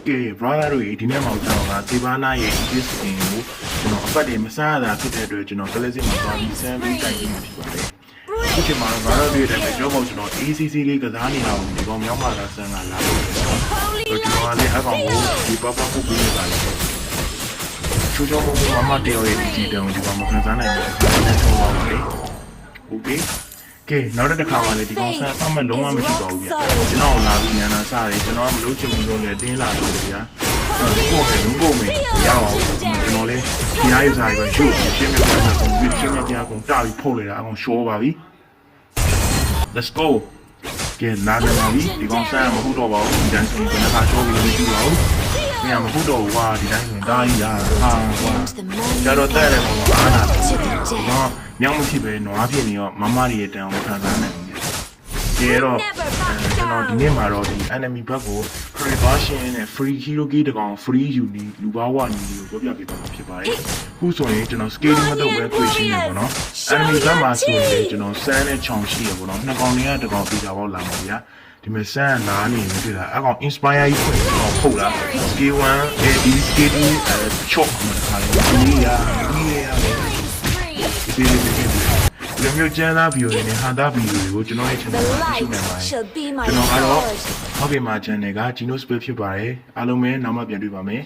ကဲ brother တို့ဒီနေ့မှကျွန်တော်ကဒီဘာနာရဲ့ this thing ကိုကျွန်တော်အပတ်တည်းမစားရတာဖြစ်တဲ့အတွက်ကျွန်တော်ကလေးစစ်မှာသွားပြီးဆန်းပြီးတိုင်ပြီးဖြစ်ပါတယ်ဒီချိန်မှာ brother တို့ရဲ့ကြောက်ဖို့ကျွန်တော် ACC လေးကစားနေတာကိုဒီကောင်မြောက်မှာလာဆန်းကလာလို့ကျွန်တော်လည်းအကောင်ကိုဒီပပပုတ်ပြီးနေတာလေချိုးချိုးမမတယောရဲ့ဒီတောင်ဒီကောင်မခံစားနိုင်ဘူးဆက်ထုံးပါပါလေโอเคကဲနောက်တစ်ခါမှလည်းဒီကောင်ဆန်းအမှလုံးဝမရှိပါဘူးဗျကျွန်တော်လာပြီးညနာစားတယ်ကျွန်တော်ကမလို့ချင်ဘူးလို့လည်းတင်းလာလို့ဗျာကိုယ်ကလုံးကုန်မယ်ရအောင်ကျွန်တော်လည်းဒီအားရစားရပဲရှုပ်ရှင်းပြပြတာကိုရှင်းပြပြကုန်တာပြီးဖုတ်လိုက်တာအကောင်ရှိုးပါပြီ let's go ကဲလာတယ်ပါပြီဒီကောင်ဆန်းမဟုတ်တော့ပါဘူးဒီတိုင်းဆိုရင်ကျွန်တော်ကချိုးပြီးမရှိပါဘူးမင်းကမဟုတ်တော့ဘူးကွာဒီတိုင်းဆိုရင်တားကြီးရာဟာကွာကျတော့တဲ့တယ်ပေါ့အားနာတယ်တော့မြောက်မရှိပဲနွားဖြစ်နေရောမမတွေရဲ့တန်အောင်ခံစားနိုင်တယ်ကဲတော့ကျွန်တော်ဒီနေ့မှာတော့ဒီ enemy ဘက်ကို preversion နဲ့ free hero key တကောင် free uni လူဘာဝနီကိုပြောပြပေးသွားမှာဖြစ်ပါတယ်ခုဆိုရင်ကျွန်တော် scaling မတော့ပဲခွေရှင်းနေပေါ့နော် enemy ဘက်မှာဆိုရင်ကျွန်တော်စမ်းနဲ့ချောင်ရှိရပေါ့နော်နှစ်ကောင်တွေကတကောင်ပြတာပေါ့လာမှာဗျာဒီမဲ့ဆန်းနားနေနေတွေ့တာအကောင် inspire ကြီးဖွင့်တော့ဖုတ်လာ skill 1 AD skill 2 chop မှာခါလေးဒီရဒီမျိုးကျန်းသားဗီဒီယိုတွေနဲ့ဟာတာဗီဒီယိုတွေကိုကျွန်တော်ရဲ့ channel မှာရှိနေပါတယ်ကျွန်တော်ကတော့ဟုတ်ပြီမှာ channel က Gino Space ဖြစ်ပါတယ်အားလုံးပဲနောက်မှပြန်တွေ့ပါမယ်